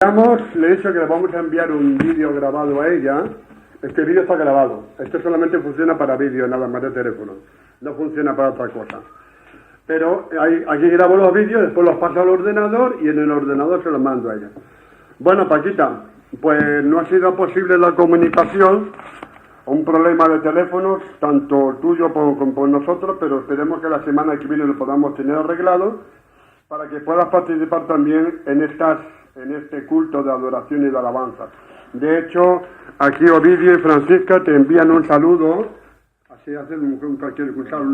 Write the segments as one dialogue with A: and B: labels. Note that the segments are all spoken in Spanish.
A: Le he dicho que le vamos a enviar un vídeo grabado a ella. Este vídeo está grabado. Esto solamente funciona para vídeo, nada más de teléfono. No funciona para otra cosa. Pero aquí grabo los vídeos, después los paso al ordenador y en el ordenador se los mando a ella. Bueno, Paquita, pues no ha sido posible la comunicación. Un problema de teléfonos, tanto tuyo como por nosotros, pero esperemos que la semana que viene lo podamos tener arreglado para que puedas participar también en este culto de adoración y de alabanza. De hecho, aquí Ovidio y Francisca te envían un saludo. Así hacen un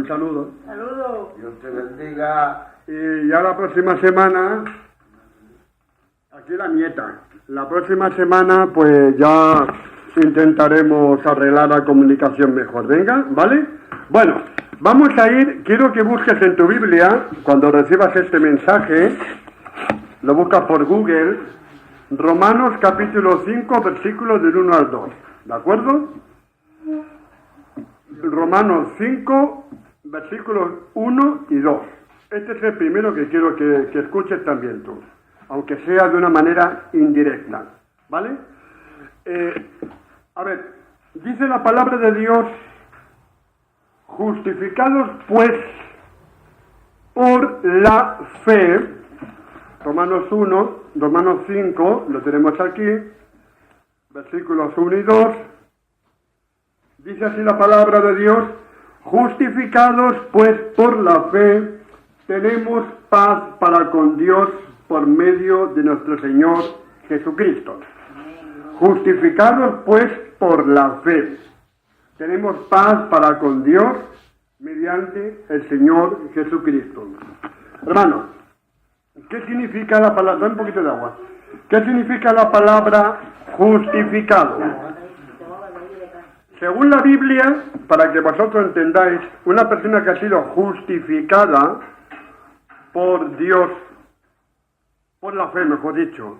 A: saludo.
B: Saludos.
C: Dios te bendiga.
A: Y ya la próxima semana, aquí la nieta. La próxima semana, pues ya intentaremos arreglar la comunicación mejor. Venga, ¿vale? Bueno, vamos a ir. Quiero que busques en tu Biblia, cuando recibas este mensaje, lo buscas por Google, Romanos capítulo 5, versículos del 1 al 2. ¿De acuerdo? Romanos 5, versículos 1 y 2. Este es el primero que quiero que escuches también tú, aunque sea de una manera indirecta. ¿Vale? A ver, dice la palabra de Dios: justificados pues por la fe. Romanos 5, lo tenemos aquí, versículos 1 y 2, dice así la palabra de Dios: justificados pues por la fe, tenemos paz para con Dios por medio de nuestro Señor Jesucristo. Justificados pues por la fe, tenemos paz para con Dios mediante el Señor Jesucristo. Hermanos, ¿qué significa la palabra? Dame un poquito de agua. ¿Qué significa la palabra justificado? Según la Biblia, para que vosotros entendáis, una persona que ha sido justificada por Dios, por la fe, mejor dicho,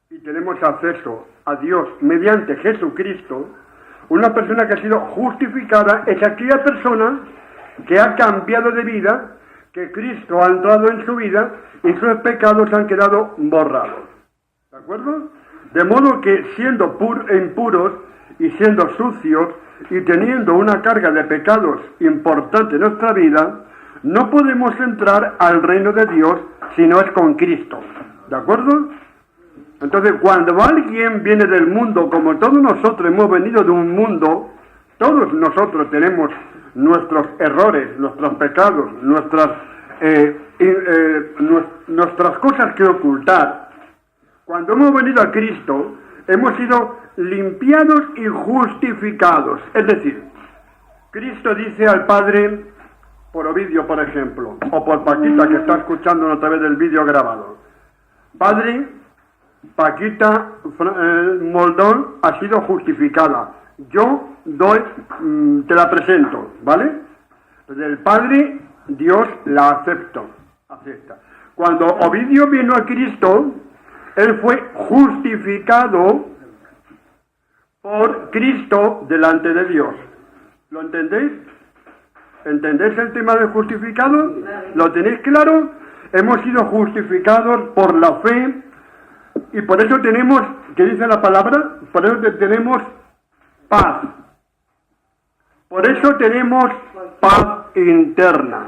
A: y tenemos acceso a Dios mediante Jesucristo, una persona que ha sido justificada es aquella persona que ha cambiado de vida, que Cristo ha entrado en su vida y sus pecados han quedado borrados. ¿De acuerdo? De modo que siendo impuros y siendo sucios y teniendo una carga de pecados importante en nuestra vida, no podemos entrar al reino de Dios si no es con Cristo. ¿De acuerdo? Entonces, cuando alguien viene del mundo, como todos nosotros hemos venido de un mundo, todos nosotros tenemos nuestros errores, nuestros pecados, nuestras cosas que ocultar. Cuando hemos venido a Cristo, hemos sido limpiados y justificados. Es decir, Cristo dice al Padre, por Ovidio, por ejemplo, o por Paquita, que está escuchando a través del vídeo grabado: Padre, Paquita Moldón ha sido justificada. Yo te la presento, ¿vale? Entonces el Padre, Dios la acepta. Cuando Ovidio vino a Cristo, él fue justificado por Cristo delante de Dios. ¿Lo entendéis? ¿Entendéis el tema de justificado? ¿Lo tenéis claro? Hemos sido justificados por la fe y por eso tenemos, ¿qué dice la palabra? Por eso tenemos paz. Por eso tenemos paz interna.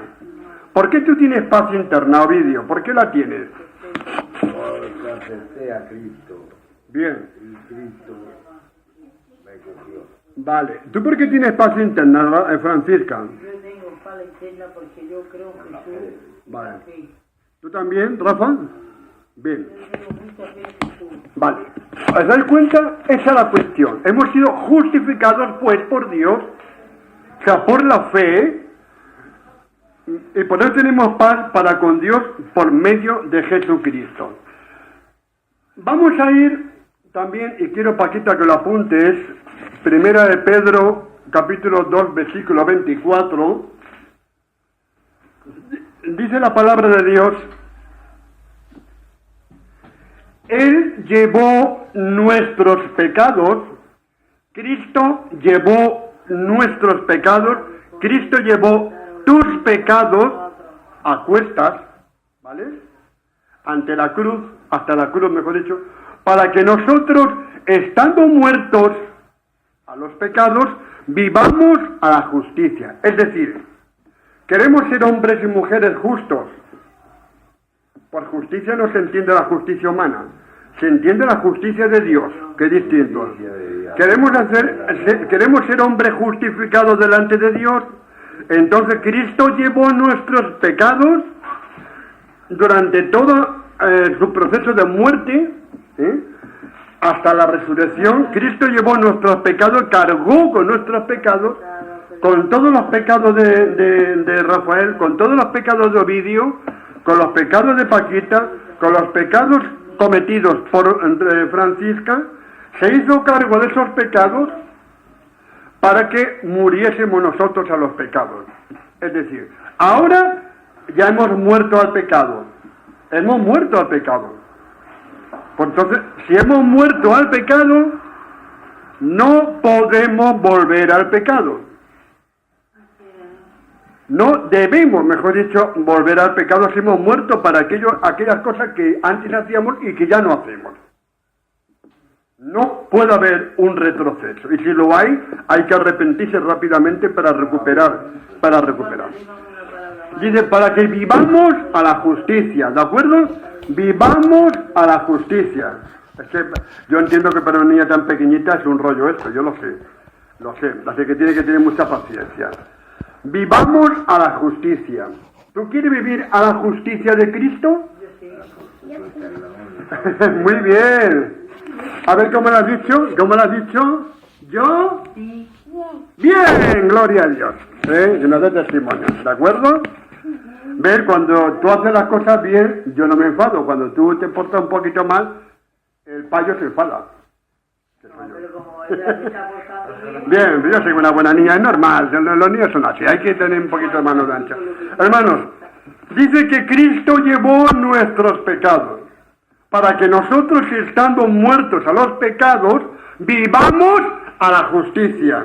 A: ¿Por qué tú tienes paz interna, Ovidio? ¿Por qué la tienes?
C: Porque acepté a Cristo.
A: Bien.
C: Y Cristo me cogió.
A: Vale. ¿Tú por qué tienes paz interna, Francisca?
B: Yo tengo paz interna porque yo creo en Jesús.
A: Vale. ¿Tú también, Rafa? Bien.
B: Yo tengo mucha fe en Jesús.
A: Vale. ¿Os dais cuenta? Esa es la cuestión. Hemos sido justificados, pues, por Dios, o sea, por la fe, y por eso tenemos paz para con Dios por medio de Jesucristo. Vamos a ir también, y quiero, Paquita, que lo apuntes, Primera de Pedro, capítulo 2, versículo 24. Dice la palabra de Dios: Él llevó nuestros pecados, Cristo llevó nuestros pecados, Cristo llevó tus pecados a cuestas, ¿vale? Ante la cruz, hasta la cruz, mejor dicho, para que nosotros, estando muertos a los pecados, vivamos a la justicia. Es decir, queremos ser hombres y mujeres justos. Por justicia no se entiende la justicia humana, se entiende la justicia de Dios, que es distinto. Queremos ser hombres justificados delante de Dios. Entonces Cristo llevó nuestros pecados durante todo su proceso de muerte, hasta la resurrección. Cristo llevó nuestros pecados, cargó con nuestros pecados, con todos los pecados de Rafael, con todos los pecados de Ovidio, con los pecados de Paquita, con los pecados cometidos por Francisca. Se hizo cargo de esos pecados para que muriésemos nosotros a los pecados. Es decir, ahora ya hemos muerto al pecado. Hemos muerto al pecado. Pues entonces, si hemos muerto al pecado, no podemos volver al pecado. No debemos, mejor dicho, volver al pecado si hemos muerto para aquellas cosas que antes hacíamos y que ya no hacemos. No puede haber un retroceso. Y si lo hay que arrepentirse rápidamente para recuperar. Dice, para que vivamos a la justicia, ¿de acuerdo? Vivamos a la justicia. Es que yo entiendo que para una niña tan pequeñita es un rollo esto, yo lo sé. Así que tiene que tener mucha paciencia. Vivamos a la justicia. ¿Tú quieres vivir a la justicia de Cristo? Muy bien. A ver, ¿cómo lo has dicho? ¿Cómo lo has dicho? ¿Yo?
B: Sí.
A: Bien, gloria a Dios. Yo no doy testimonio, ¿de acuerdo? Ver, cuando tú haces las cosas bien, yo no me enfado. Cuando tú te portas un poquito mal, el payo se enfada.
B: Pero como ella se está portando
A: Bien, yo soy una buena niña, es normal, los niños son así, hay que tener un poquito de mano de ancha. Hermanos, dice que Cristo llevó nuestros pecados, para que nosotros, estando muertos a los pecados, vivamos a la justicia.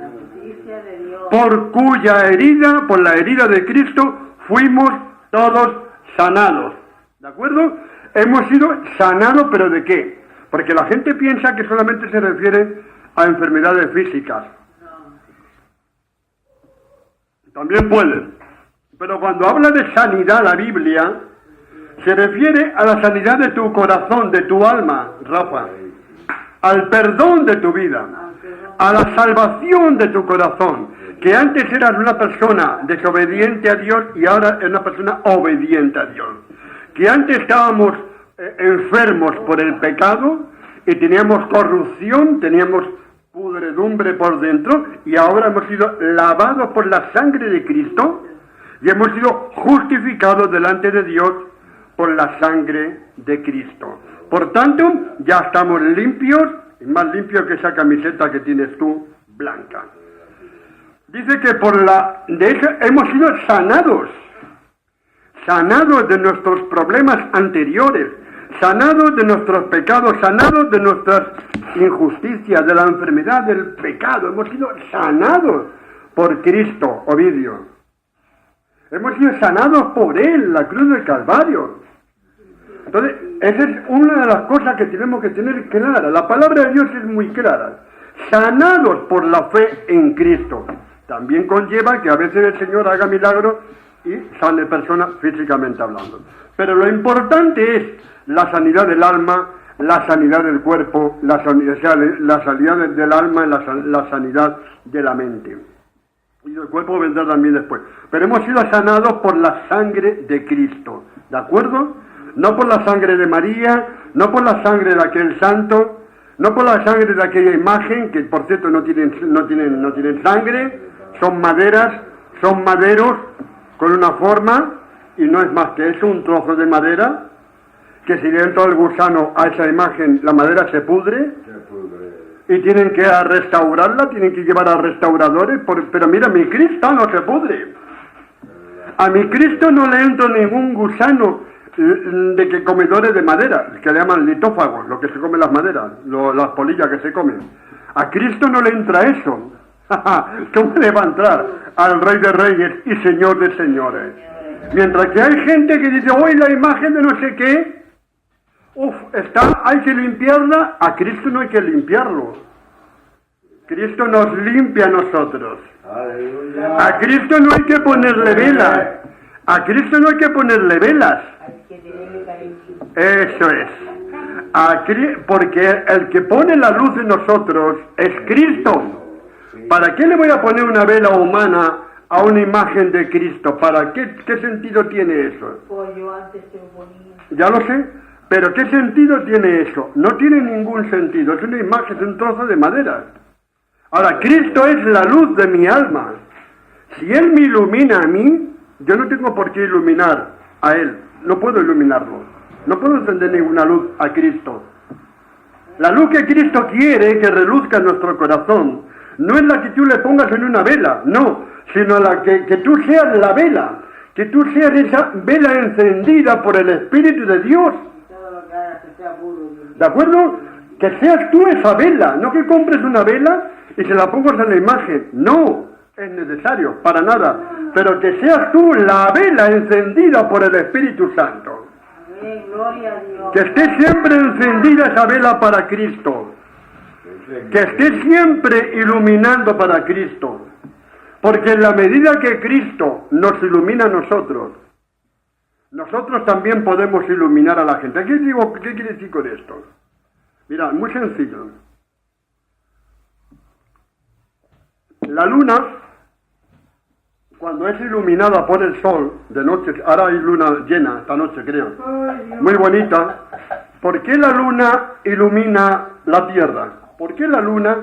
B: la justicia de Dios.
A: Por la herida de Cristo, fuimos todos sanados. ¿De acuerdo? Hemos sido sanados, ¿pero de qué? Porque la gente piensa que solamente se refiere a enfermedades físicas. También puede. Pero cuando habla de sanidad la Biblia, se refiere a la sanidad de tu corazón, de tu alma, Rafa. Al perdón de tu vida. A la salvación de tu corazón. Que antes eras una persona desobediente a Dios y ahora eres una persona obediente a Dios. Que antes estábamos enfermos por el pecado y teníamos corrupción, teníamos pudredumbre por dentro, y ahora hemos sido lavados por la sangre de Cristo y hemos sido justificados delante de Dios por la sangre de Cristo. Por tanto, ya estamos limpios, y más limpios que esa camiseta que tienes tú, blanca. Dice que de eso hemos sido sanados de nuestros problemas anteriores, sanados de nuestros pecados, sanados de nuestras injusticias, de la enfermedad del pecado. Hemos sido sanados por Cristo, Ovidio. Hemos sido sanados por Él, la cruz del Calvario. Entonces, esa es una de las cosas que tenemos que tener clara. La palabra de Dios es muy clara. Sanados por la fe en Cristo. También conlleva que a veces el Señor haga milagros y sane personas físicamente hablando. Pero lo importante es la sanidad del alma, la sanidad del cuerpo, la sanidad del alma y la sanidad de la mente. Y el cuerpo vendrá también después. Pero hemos sido sanados por la sangre de Cristo. ¿De acuerdo? No por la sangre de María, no por la sangre de aquel santo, no por la sangre de aquella imagen, que por cierto no tienen sangre, son maderas, son maderos con una forma, y no es más que eso, un trozo de madera, que si le entra el gusano a esa imagen, la madera se pudre, y tienen que restaurarla, tienen que llevar a restauradores, pero mira, mi Cristo no se pudre. A mi Cristo no le entra ningún gusano de que comedores de madera, que le llaman litófagos, lo que se come las maderas, las polillas que se comen. A Cristo no le entra eso. ¿Cómo le va a entrar al Rey de Reyes y Señor de Señores? Mientras que hay gente que dice, hoy la imagen de no sé qué, hay que limpiarla, a Cristo no hay que limpiarlo. Cristo nos limpia a nosotros.
C: Aleluya.
A: A Cristo no hay que ponerle velas. A Cristo no hay que ponerle velas. Eso es. Porque el que pone la luz en nosotros es Cristo. ¿Para qué le voy a poner una vela humana a una imagen de Cristo? ¿Para qué sentido tiene eso?
B: Pues yo antes te lo ponía.
A: Ya lo sé, pero ¿qué sentido tiene eso? No tiene ningún sentido, es una imagen, es un trozo de madera. Ahora, Cristo es la luz de mi alma. Si Él me ilumina a mí, yo no tengo por qué iluminar a Él, no puedo iluminarlo, no puedo encender ninguna luz a Cristo. La luz que Cristo quiere que reluzca en nuestro corazón no es la que tú le pongas en una vela, no, sino la que tú seas la vela, que tú seas esa vela encendida por el Espíritu de Dios.
B: Todo lo que hagas que sea puro.
A: ¿De acuerdo? Que seas tú esa vela, no que compres una vela y se la pongas en la imagen. No es necesario, para nada. Pero que seas tú la vela encendida por el Espíritu Santo.
B: Amén, gloria a Dios.
A: Que esté siempre encendida esa vela para Cristo. Que esté siempre iluminando para Cristo. Porque en la medida que Cristo nos ilumina a nosotros, nosotros también podemos iluminar a la gente. ¿Qué quiere decir con esto? Mira, muy sencillo. La luna, cuando es iluminada por el sol, de noche, ahora hay luna llena, esta noche creo, muy bonita. ¿Por qué la luna ilumina la tierra? ¿Por qué la luna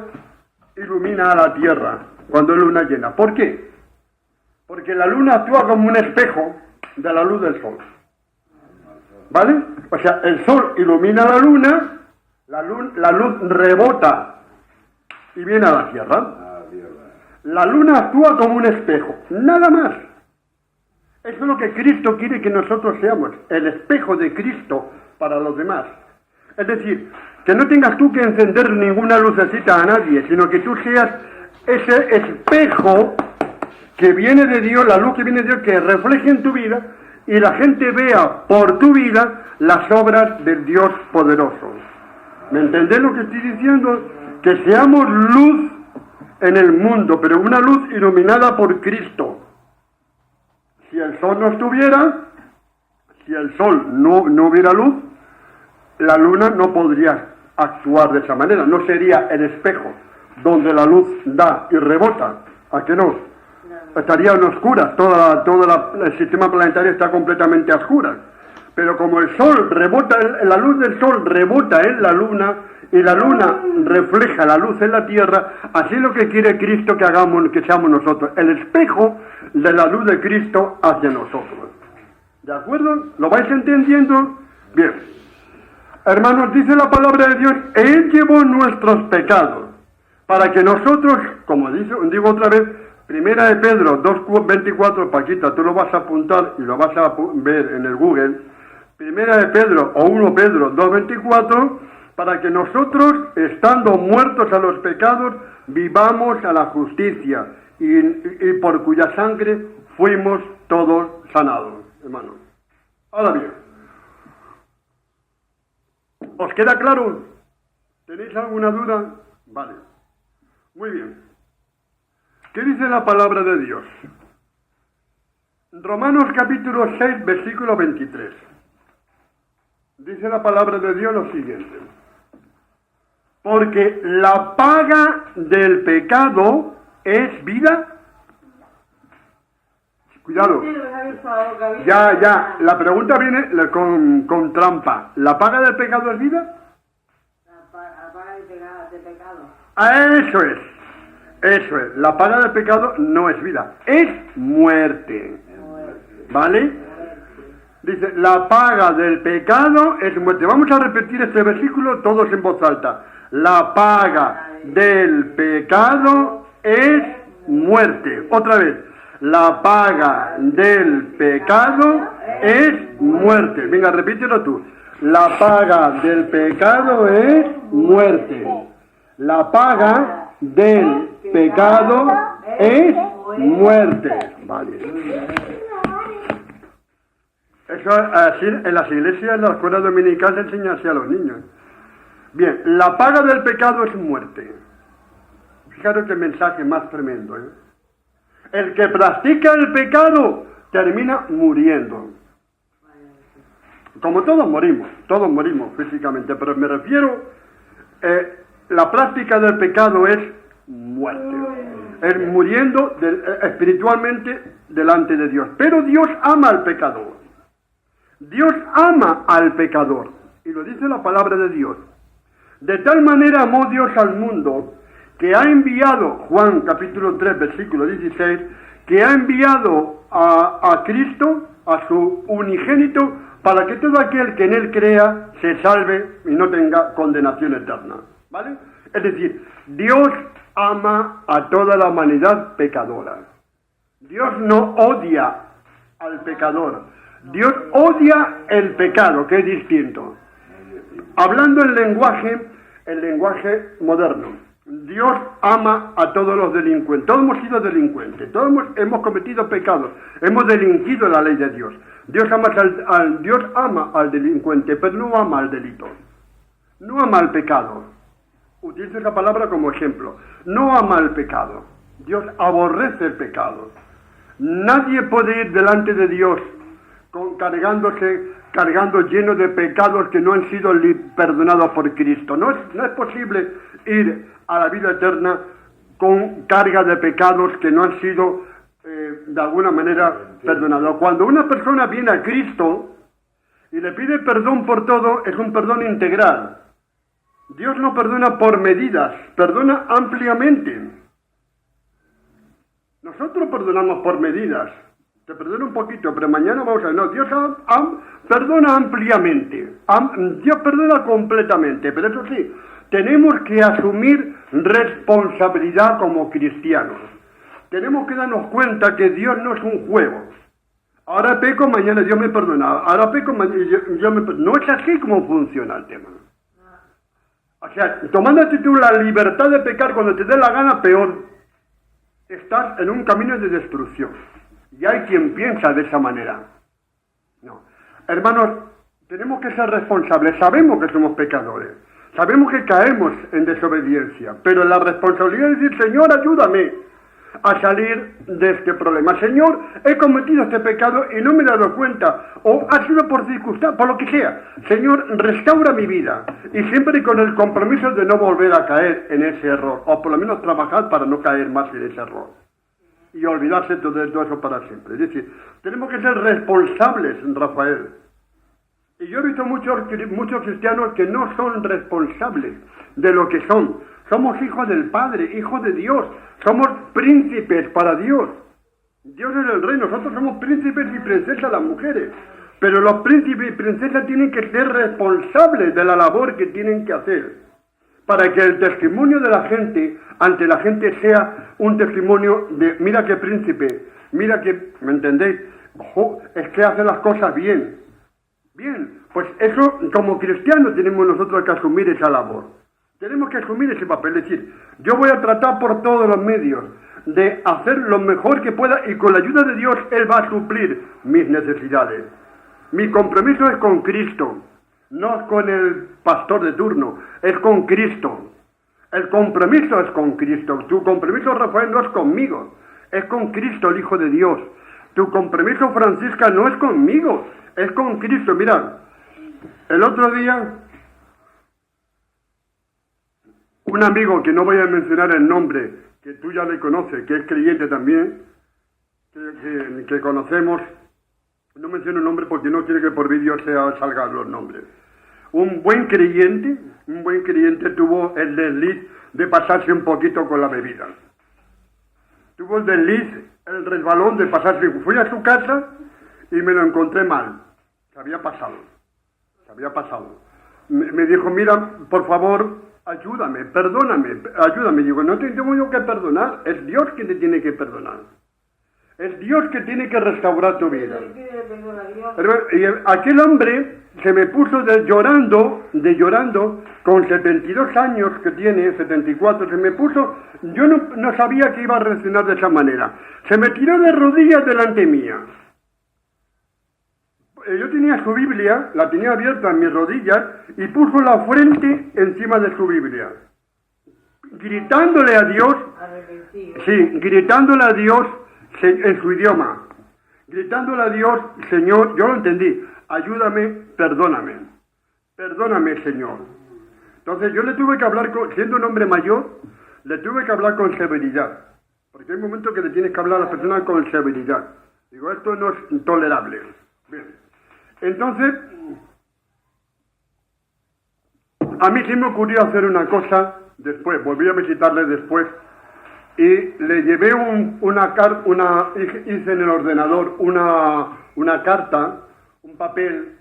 A: ilumina a la tierra cuando es luna llena? ¿Por qué? Porque la luna actúa como un espejo de la luz del sol. ¿Vale? O sea, el sol ilumina la luna, la luz rebota y viene a la tierra. La luna actúa como un espejo, nada más. Eso es lo que Cristo quiere que nosotros seamos, el espejo de Cristo para los demás. Es decir, que no tengas tú que encender ninguna lucecita a nadie, sino que tú seas ese espejo que viene de Dios, la luz que viene de Dios, que refleje en tu vida y la gente vea por tu vida las obras del Dios poderoso. ¿Me entendés lo que estoy diciendo? Que seamos luz en el mundo, pero una luz iluminada por Cristo. Si el sol no estuviera, si el sol no hubiera luz, la luna no podría actuar de esa manera, no sería el espejo donde la luz da y rebota, ¿a qué no? Estarían oscuras, el sistema planetario está completamente a oscuras. Pero como el sol rebota, la luz del sol rebota en la luna y la luna refleja la luz en la tierra, así es lo que quiere Cristo que hagamos, que seamos nosotros, el espejo de la luz de Cristo hacia nosotros. ¿De acuerdo? ¿Lo vais entendiendo? Bien. Hermanos, dice la palabra de Dios, Él llevó nuestros pecados, para que nosotros, como digo otra vez, Primera de Pedro 2:24, Paquita, tú lo vas a apuntar y lo vas a ver en el Google. Primera de Pedro o 1 Pedro 2:24, para que nosotros, estando muertos a los pecados, vivamos a la justicia y por cuya sangre fuimos todos sanados, hermanos. Ahora bien, ¿os queda claro? ¿Tenéis alguna duda? Vale. Muy bien. ¿Qué dice la palabra de Dios? Romanos capítulo 6, versículo 23. Dice la palabra de Dios lo siguiente. Porque la paga del pecado es vida. Cuidado. Ya, la pregunta viene con trampa. ¿La paga del pecado es vida?
B: La paga del pecado.
A: Eso es. La paga del pecado no es vida, es muerte. ¿Vale? Dice, la paga del pecado es muerte. Vamos a repetir este versículo todos en voz alta. La paga del pecado es muerte. Otra vez. La paga del pecado es muerte. Venga, repítelo tú. La paga del pecado es muerte. La paga del pecado es muerte. Vale. Eso así en las iglesias, en la escuela dominical se enseña así a los niños. Bien, la paga del pecado es muerte. Fijaros qué mensaje más tremendo, ¿eh? El que practica el pecado termina muriendo. Como todos morimos físicamente, pero me refiero, la práctica del pecado es muerte. Es muriendo espiritualmente delante de Dios. Pero Dios ama al pecador. Dios ama al pecador. Y lo dice la palabra de Dios. De tal manera amó Dios al mundo que ha enviado, Juan capítulo 3, versículo 16, que ha enviado a Cristo, a su unigénito, para que todo aquel que en él crea se salve y no tenga condenación eterna. ¿Vale? Es decir, Dios ama a toda la humanidad pecadora. Dios no odia al pecador. Dios odia el pecado, que es distinto. Hablando en lenguaje moderno. Dios ama a todos los delincuentes. Todos hemos sido delincuentes. Todos hemos cometido pecados. Hemos delinquido la ley de Dios. Dios ama al delincuente, pero no ama al delito. No ama al pecado. Utilizo esa palabra como ejemplo. No ama al pecado. Dios aborrece el pecado. Nadie puede ir delante de Dios cargando lleno de pecados que no han sido perdonados por Cristo. No es posible ir a la vida eterna con carga de pecados que no han sido de alguna manera perdonados. Cuando una persona viene a Cristo y le pide perdón por todo, es un perdón integral. Dios no perdona por medidas, perdona ampliamente. Nosotros perdonamos por medidas. Te perdono un poquito, pero mañana vamos a ver. No, Dios perdona ampliamente. Dios perdona completamente. Pero eso sí, tenemos que asumir responsabilidad como cristianos. Tenemos que darnos cuenta que Dios no es un juego. Ahora peco, mañana Dios me perdona. Ahora peco, mañana Dios me perdona. No es así como funciona el tema. O sea, tomándote tú la libertad de pecar cuando te dé la gana, peor. Estás en un camino de destrucción. Y hay quien piensa de esa manera. No. Hermanos, tenemos que ser responsables. Sabemos que somos pecadores. Sabemos que caemos en desobediencia. Pero la responsabilidad es decir, Señor, ayúdame a salir de este problema. Señor, he cometido este pecado y no me he dado cuenta. O ha sido por circunstancias, por lo que sea. Señor, restaura mi vida. Y siempre con el compromiso de no volver a caer en ese error. O por lo menos trabajar para no caer más en ese error. Y olvidarse de todo eso para siempre. Es decir, tenemos que ser responsables, Rafael. Y yo he visto muchos cristianos que no son responsables de lo que son. Somos hijos del Padre, hijos de Dios. Somos príncipes para Dios. Dios es el rey, nosotros somos príncipes y princesas las mujeres. Pero los príncipes y princesas tienen que ser responsables de la labor que tienen que hacer. Para que el testimonio de la gente, ante la gente, sea un testimonio de, mira qué príncipe, mira que, ¿me entendéis? Ojo, es que hace las cosas bien. Bien, pues eso, como cristianos, tenemos nosotros que asumir esa labor. Tenemos que asumir ese papel, es decir, yo voy a tratar por todos los medios de hacer lo mejor que pueda y con la ayuda de Dios Él va a suplir mis necesidades. Mi compromiso es con Cristo. No es con el pastor de turno, es con Cristo. El compromiso es con Cristo. Tu compromiso, Rafael, no es conmigo, es con Cristo, el Hijo de Dios. Tu compromiso, Francisca, no es conmigo, es con Cristo. Mirad, el otro día, un amigo, que no voy a mencionar el nombre, que tú ya le conoces, que es creyente también, que conocemos, no menciono el nombre porque no quiero que por vídeo salgan los nombres. Un buen creyente tuvo el desliz de pasarse un poquito con la bebida. Tuvo el desliz, el resbalón de pasarse. Fui a su casa y me lo encontré mal. Se había pasado. Me dijo, mira, por favor, ayúdame, perdóname, ayúdame. Digo, no te tengo yo que perdonar, es Dios quien te tiene que perdonar. Es Dios que tiene que restaurar tu vida. Y aquel hombre se me puso llorando, con 72 años que tiene, 74, se me puso, yo no sabía que iba a reaccionar de esa manera. Se me tiró de rodillas delante mía. yo tenía su Biblia, la tenía abierta en mis rodillas y puso la frente encima de su Biblia, gritándole a Dios, gritándole a Dios en su idioma, gritándole a Dios, Señor, yo lo entendí, ayúdame, perdóname, Señor. Entonces yo le tuve que hablar, siendo un hombre mayor, le tuve que hablar con severidad, porque hay momentos que le tienes que hablar a la persona con severidad. Digo, esto no es tolerable. Bien. Entonces, a mí sí me ocurrió hacer una cosa después, volví a visitarle después, y le llevé hice en el ordenador una carta, un papel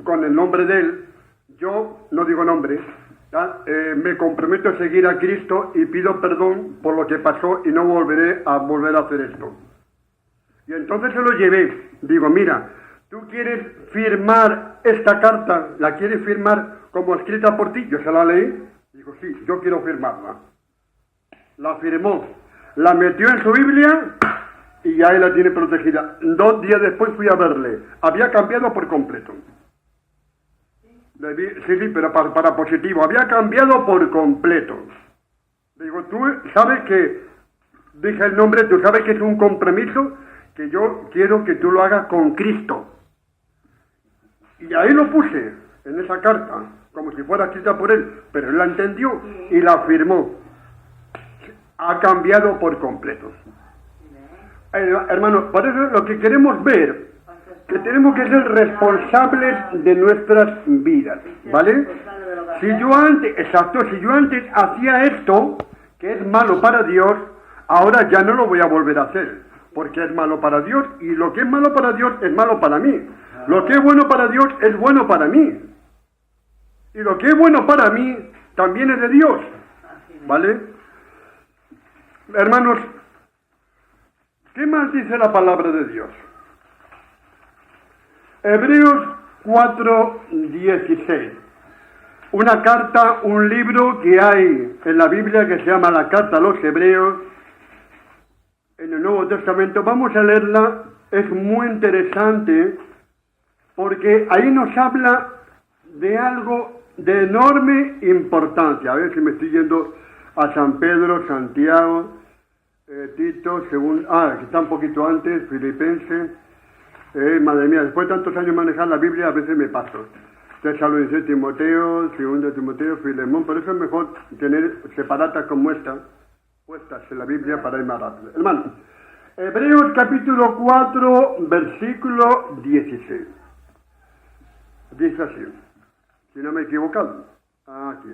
A: con el nombre de él. Yo no digo nombre, me comprometo a seguir a Cristo y pido perdón por lo que pasó y no volveré a hacer esto. Y entonces se lo llevé. Digo, mira, ¿tú quieres firmar esta carta? ¿La quieres firmar como escrita por ti? Yo se la leí. Digo, sí, yo quiero firmarla. La firmó. La metió en su Biblia y ahí la tiene protegida. 2 días después fui a verle. Había cambiado por completo. Sí, pero para positivo. Había cambiado por completo. Digo, tú sabes que, dije el nombre, tú sabes que es un compromiso que yo quiero que tú lo hagas con Cristo. Y ahí lo puse, en esa carta, como si fuera escrita por él, pero él la entendió y la firmó. Ha cambiado por completo. Hermanos, por eso lo que queremos ver, que tenemos que ser responsables de nuestras vidas, ¿vale? Si yo antes hacía esto, que es malo para Dios, ahora ya no lo voy a volver a hacer. Porque es malo para Dios, y lo que es malo para Dios es malo para mí. Lo que es bueno para Dios es bueno para mí. Y lo que es bueno para mí también es de Dios. ¿Vale? Hermanos, ¿qué más dice la palabra de Dios? Hebreos 4:16. Una carta, un libro que hay en la Biblia que se llama la Carta a los Hebreos, en el Nuevo Testamento. Vamos a leerla, es muy interesante, porque ahí nos habla de algo de enorme importancia. A ver si me estoy yendo a San Pedro, Santiago, Tito, que está un poquito antes, Filipenses. Madre mía, después de tantos años manejar la Biblia, a veces me paso. Tesalonicenses, Timoteo, 2 Timoteo, Filemón. Por eso es mejor tener separatas como esta, puestas en la Biblia para ir más rápido. Hermano, Hebreos capítulo 4, versículo 16. Dice así, si no me he equivocado. Aquí.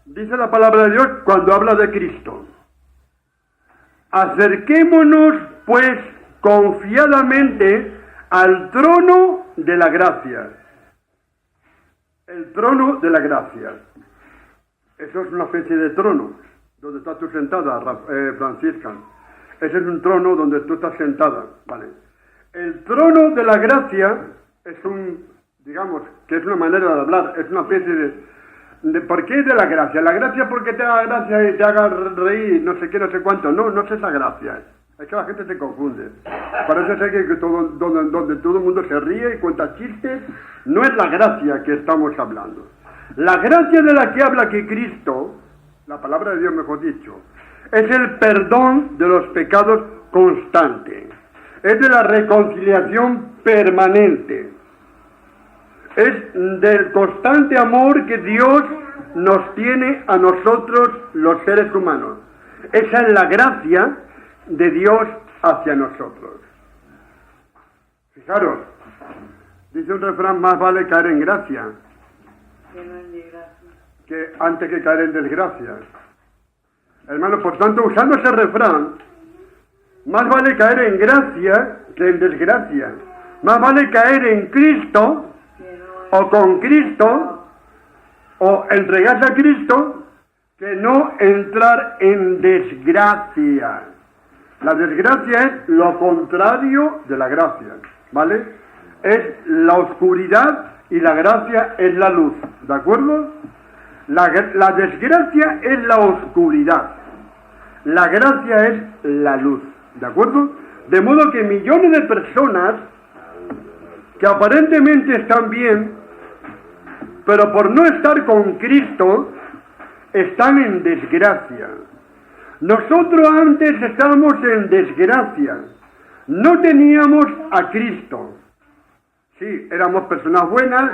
A: Dice la palabra de Dios cuando habla de Cristo. Acerquémonos, pues, confiadamente al trono de la gracia. El trono de la gracia. Eso es una especie de trono, donde estás tú sentada, Francisca. Ese es un trono donde tú estás sentada, ¿vale? El trono de la gracia es digamos, que es una manera de hablar, es una especie de ¿por qué es de la gracia? La gracia porque te haga gracia y te haga reír, no sé qué, no sé cuánto. No, no es esa gracia. Es que la gente se confunde. Parece ser que donde todo el mundo se ríe y cuenta chistes, no es la gracia que estamos hablando. La gracia de la que habla aquí Cristo, la palabra de Dios mejor dicho, es el perdón de los pecados constante. Es de la reconciliación permanente. Es del constante amor que Dios nos tiene a nosotros los seres humanos. Esa es la gracia de Dios hacia nosotros. Fijaros, dice un refrán, más vale caer en gracia que antes que caer en desgracia. Hermano, por tanto, usando ese refrán, más vale caer en gracia que en desgracia. Más vale caer en Cristo o con Cristo o entregarse a Cristo que no entrar en desgracia. La desgracia es lo contrario de la gracia, ¿vale? Es la oscuridad y la gracia es la luz, ¿de acuerdo? La desgracia es la oscuridad. La gracia es la luz, ¿de acuerdo? De modo que millones de personas que aparentemente están bien, pero por no estar con Cristo, están en desgracia. Nosotros antes estábamos en desgracia. No teníamos a Cristo. Sí, éramos personas buenas,